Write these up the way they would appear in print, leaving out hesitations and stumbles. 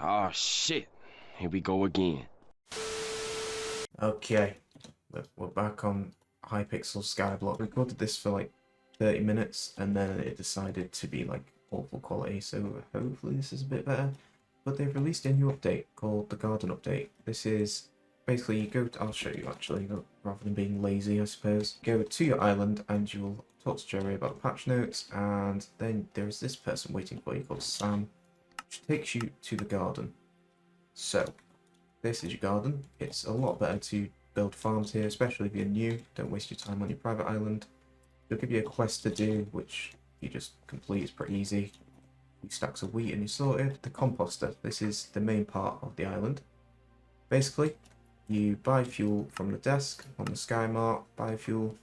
Oh shit. Here we go again. Okay, we're back on Hypixel Skyblock. Recorded this for like 30 minutes and then it decided to be like awful quality, so hopefully this is a bit better. But they've released a new update called the Garden Update. This is basically you go to, I'll show you actually, rather than being lazy I suppose. Go to your island and you'll talk to Jerry about the patch notes, and then there's this person waiting for you called Sam, which takes you to the garden. So this is your garden. It's a lot better to build farms here, especially if you're new. Don't waste your time on your private island. They'll give you a quest to do, which you just complete. It's pretty easy. You stacks of wheat and you're sorted. The composter. This is the main part of the island. Basically, you buy fuel from the desk on the Sky Mart. Buy fuel,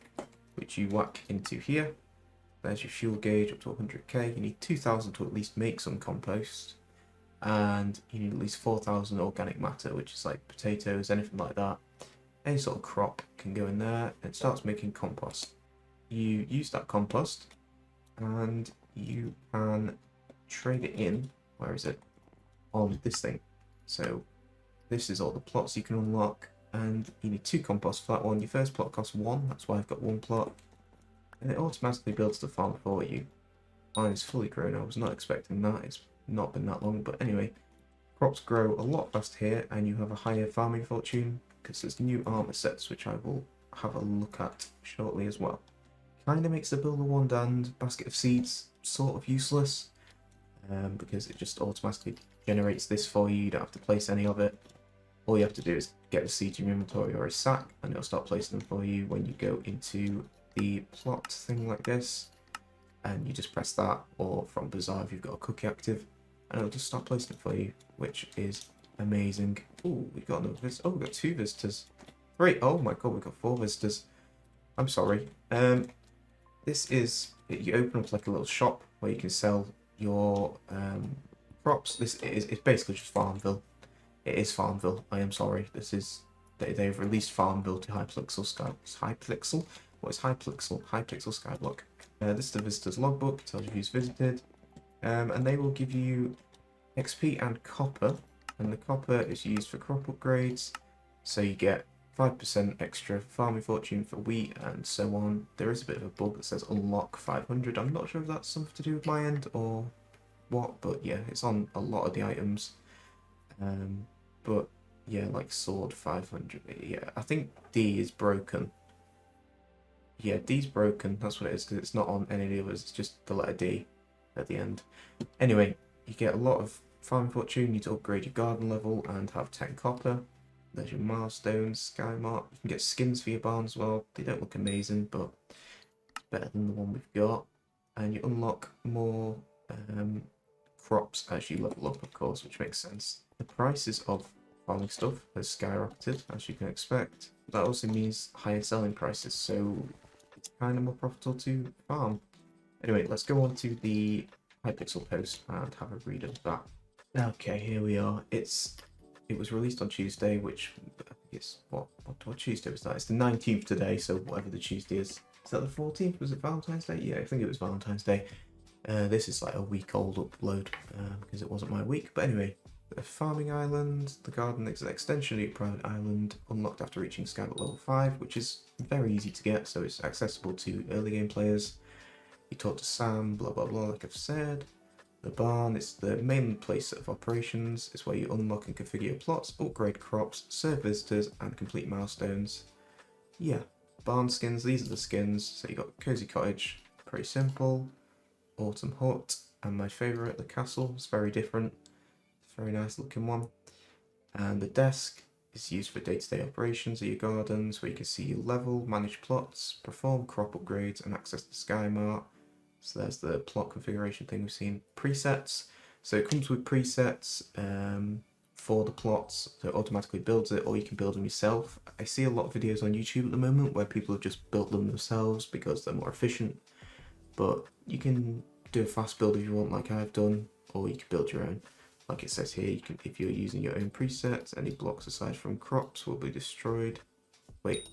which you whack into here. There's your fuel gauge up to 100k. You need 2,000 to at least make some compost. And you need at least 4,000 organic matter, which is like potatoes, anything like that. Any sort of crop can go in there and it starts making compost. You use that compost and you can trade it in, where is it? On this thing. So this is all the plots you can unlock, and you need 2 compost for that one. Your first plot costs 1, that's why I've got 1 plot. And it automatically builds the farm for you. Mine is fully grown, I was not expecting that. It's not been that long, but anyway, crops grow a lot faster here and you have a higher farming fortune because there's new armor sets which I will have a look at shortly as well. Kind of makes the builder wand and basket of seeds sort of useless because it just automatically generates this for you. You don't have to place any of it. All you have to do is get the seeds in your inventory or a sack and it'll start placing them for you when you go into the plot thing like this. And you just press that, or from Bazaar if you've got a cookie active, and it'll just start placing it for you, which is amazing. Oh, we got another visitor. Oh, we got 2 visitors. 3. Oh my god, we got 4 visitors. I'm sorry. This is, you open up like a little shop where you can sell your crops. It's basically just Farmville. It is Farmville. I am sorry. This is, they've released Farmville to Hypixel Sky. Hypixel? What is Hypixel? Hypixel Skyblock. This is the visitor's logbook, tells you who's visited, and they will give you XP and copper, and the copper is used for crop upgrades, so you get 5% extra farming fortune for wheat and so on. There is a bit of a bug that says unlock 500, I'm not sure if that's something to do with my end or what, but yeah, it's on a lot of the items, but yeah, like sword 500, yeah, I think D is broken. Yeah, D's broken, that's what it is, because it's not on any of the others, it's just the letter D at the end. Anyway, you get a lot of farming fortune, you need to upgrade your garden level and have 10 copper. There's your milestones, Sky Mart. You can get skins for your barn as well. They don't look amazing, but it's better than the one we've got. And you unlock more crops as you level up, of course, which makes sense. The prices of farming stuff has skyrocketed, as you can expect. That also means higher selling prices, so it's kind of more profitable to farm. Anyway, let's go on to the Hypixel post and have a read of that. Okay, here we are. It was released on Tuesday, which is what Tuesday was that? It's the 19th today, so whatever the Tuesday is. Is that the 14th? Was it Valentine's Day? Yeah, I think it was Valentine's Day. This is like a week old upload because it wasn't my week. But anyway, the farming island, the garden is an extension of your private island, unlocked after reaching Skyblock level 5, which is very easy to get, so it's accessible to early game players. You talk to Sam, blah blah blah, like I've said. The barn is the main place of operations. It's where you unlock and configure your plots, upgrade crops, serve visitors, and complete milestones. Yeah, barn skins, these are the skins. So you got Cozy Cottage, pretty simple. Autumn Hut, and my favourite, the castle, it's very different. It's a very nice looking one. And the desk is used for day-to-day operations of your gardens, where you can see your level, manage plots, perform crop upgrades, and access the Sky Mart. So there's the plot configuration thing we've seen. Presets. So it comes with presets for the plots, so it automatically builds it, or you can build them yourself. I see a lot of videos on YouTube at the moment where people have just built them themselves because they're more efficient. But you can do a fast build if you want, like I've done, or you can build your own. Like it says here, you can, if you're using your own presets, any blocks aside from crops will be destroyed. Wait.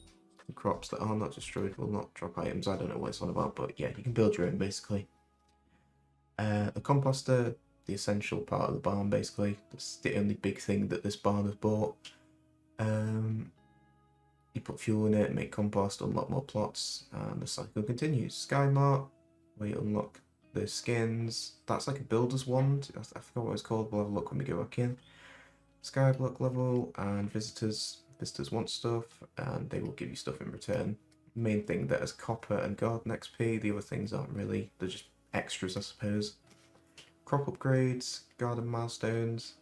The crops that are not destroyed will not drop items. I don't know what it's on about, but yeah, you can build your own basically. The composter the essential part of the barn basically. It's the only big thing that this barn has bought. You put fuel in it, make compost, unlock more plots, and the cycle continues. Sky Mart, where you unlock the skins. That's like a builder's wand. I forgot what it's called. We'll have a look when we go back in. Skyblock level and visitors. Visitors want stuff, and they will give you stuff in return. Main thing there is copper and garden XP. The other things aren't really, they're just extras, I suppose. Crop upgrades, garden milestones,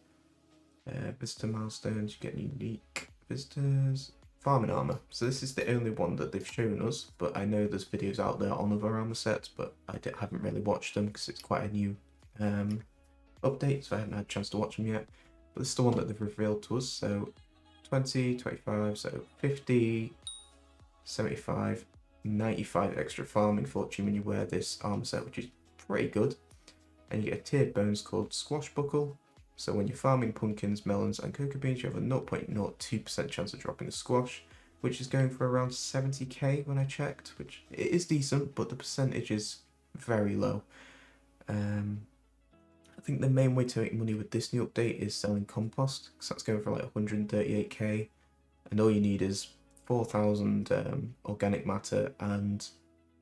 visitor milestones. You get unique visitors. Farming armor. So this is the only one that they've shown us, but I know there's videos out there on other armor sets, but I haven't really watched them because it's quite a new update, so I haven't had a chance to watch them yet. But this is the one that they've revealed to us. So 20, 25, so 50, 75, 95 extra farming fortune when you wear this armor set, which is pretty good. And you get a tiered bonus called Squashbuckle. So when you're farming pumpkins, melons and cocoa beans, you have a 0.02% chance of dropping a squash, which is going for around 70k when I checked, which it is decent, but the percentage is very low. I think the main way to make money with this new update is selling compost, because that's going for like 138k, and all you need is 4,000 organic matter and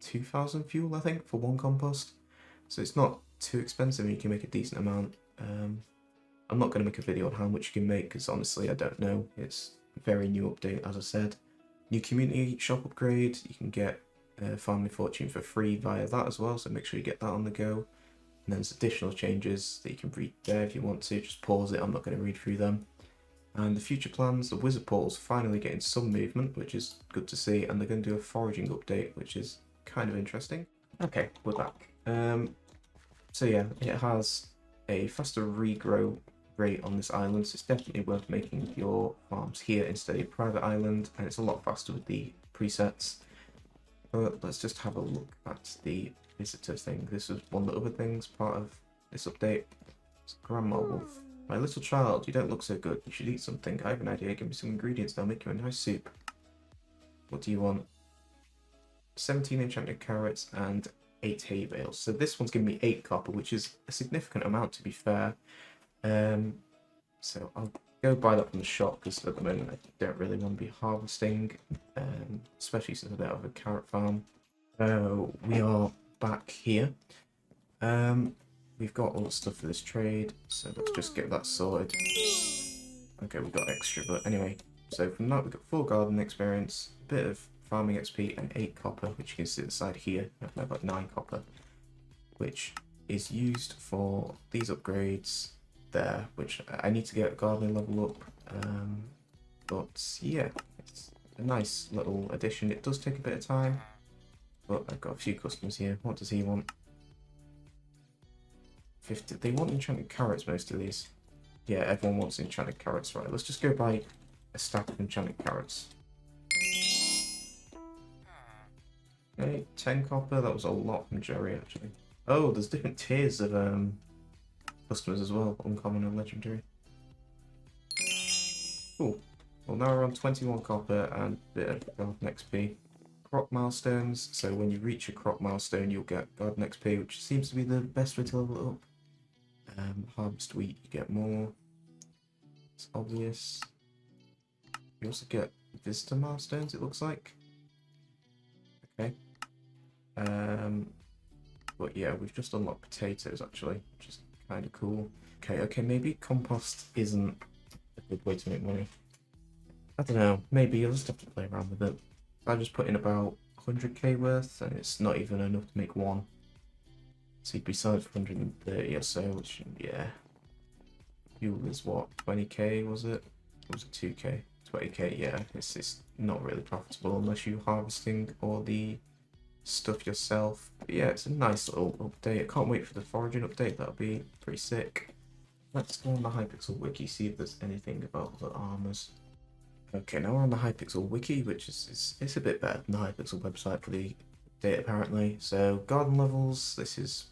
2,000 fuel, I think, for one compost. So it's not too expensive and you can make a decent amount. I'm not going to make a video on how much you can make because honestly I don't know. It's a very new update, as I said. New community shop upgrade. You can get farming fortune for free via that as well, so make sure you get that on the go. And then there's additional changes that you can read there if you want to. Just pause it, I'm not going to read through them. And the future plans, the wizard portal's finally getting some movement, which is good to see, and they're going to do a foraging update, which is kind of interesting. Okay, we're back. So yeah, it has a faster regrow rate on this island, so it's definitely worth making your farms here instead of a private island, and it's a lot faster with the presets. But let's just have a look at the visitor thing. This is one of the other things part of this update. It's Grandma Wolf. My little child, you don't look so good. You should eat something. I have an idea. Give me some ingredients. They'll make you a nice soup. What do you want? 17 enchanted carrots and 8 hay bales. So this one's giving me 8 copper, which is a significant amount to be fair. So I'll go buy that from the shop because at the moment I don't really want to be harvesting, especially since I don't have a carrot farm. We are back here. We've got all the stuff for this trade, so let's just get that sorted. Okay, we've got extra, but anyway. So from that we've got 4 garden experience, a bit of farming XP and 8 copper, which you can see inside here. I've got 9 copper, which is used for these upgrades there, which I need to get a gardening level up. But yeah, it's a nice little addition. It does take a bit of time, but I've got a few customers here. What does he want? 50. They want enchanted carrots, most of these. Yeah, everyone wants enchanted carrots, right? Let's just go buy a stack of enchanted carrots. Okay, 10 copper. That was a lot from Jerry, actually. Oh, there's different tiers of customers as well, uncommon and legendary. Cool. Well, now we're on 21 copper and a bit of garden XP. Crop milestones. So when you reach a crop milestone, you'll get garden XP, which seems to be the best way to level it up. Harvest wheat, you get more. It's obvious. You also get visitor milestones, it looks like. Okay. But yeah, we've just unlocked potatoes actually, which is kind of cool. Okay, maybe compost isn't a good way to make money. I don't know, maybe you'll just have to play around with it. I just put in about 100k worth and it's not even enough to make one. So you'd be selling for 130 or so, which, yeah. Fuel is what, 20k was it? Or was it 2k? 20k, yeah. It's not really profitable unless you're harvesting all the stuff yourself. But yeah, it's a nice little update. I can't wait for the foraging update, that'll be pretty sick. Let's go on the Hypixel wiki, see if there's anything about the armors. Okay, now we're on the Hypixel wiki, which is it's a bit better than the Hypixel website for the update apparently. So garden levels, this is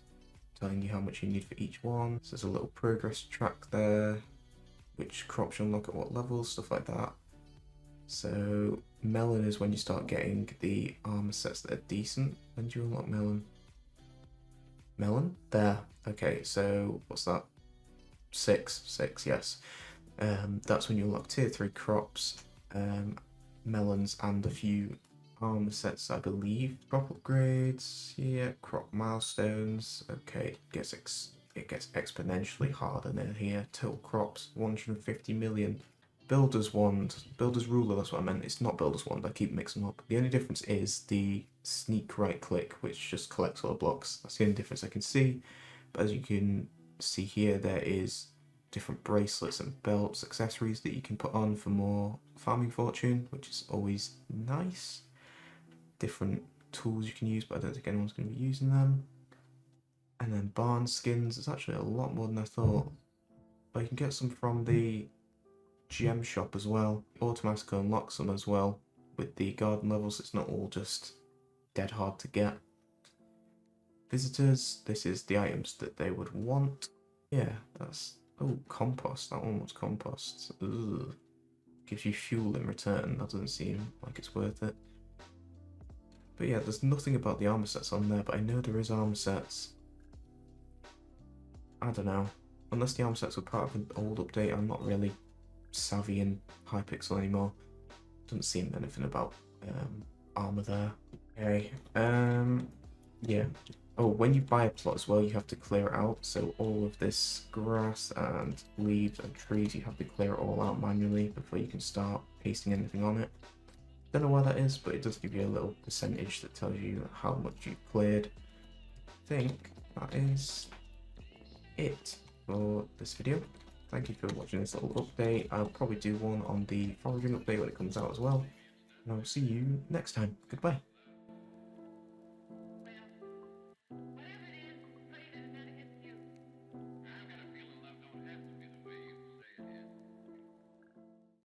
telling you how much you need for each one. So there's a little progress track there, which crops you unlock at what levels, stuff like that. So melon is when you start getting the armor sets that are decent. When do you unlock melon? Melon? There. Okay, so what's that? 6, yes. That's when you unlock tier 3 crops, melons, and a few armor sets, I believe. Crop upgrades, yeah, crop milestones. Okay, it gets exponentially harder near here. Total crops, 150 million. Builder's Wand, Builder's Ruler, that's what I meant. It's not Builder's Wand, I keep mixing them up. The only difference is the sneak right click, which just collects all the blocks. That's the only difference I can see. But as you can see here, there is different bracelets and belts, accessories that you can put on for more farming fortune, which is always nice. Different tools you can use, but I don't think anyone's going to be using them. And then barn skins, it's actually a lot more than I thought. But you can get some from the gem shop as well. Automatically unlock some as well with the garden levels. It's not all just dead hard to get. Visitors, this is the items that they would want. Yeah, that's... Oh, compost. That one was compost. Ugh. Gives you fuel in return. That doesn't seem like it's worth it. But yeah, there's nothing about the armor sets on there, but I know there is armor sets. I don't know. Unless the armor sets were part of an old update, I'm not really savvy in Hypixel anymore. Doesn't seem anything about armor there. Okay. Yeah. Oh, when you buy a plot as well, you have to clear it out. So all of this grass and leaves and trees, you have to clear it all out manually before you can start pasting anything on it. Don't know why that is, but it does give you a little percentage that tells you how much you've cleared. I think that is it for this video. Thank you for watching this little update. I'll probably do one on the foraging update when it comes out as well. And I'll see you next time. Goodbye.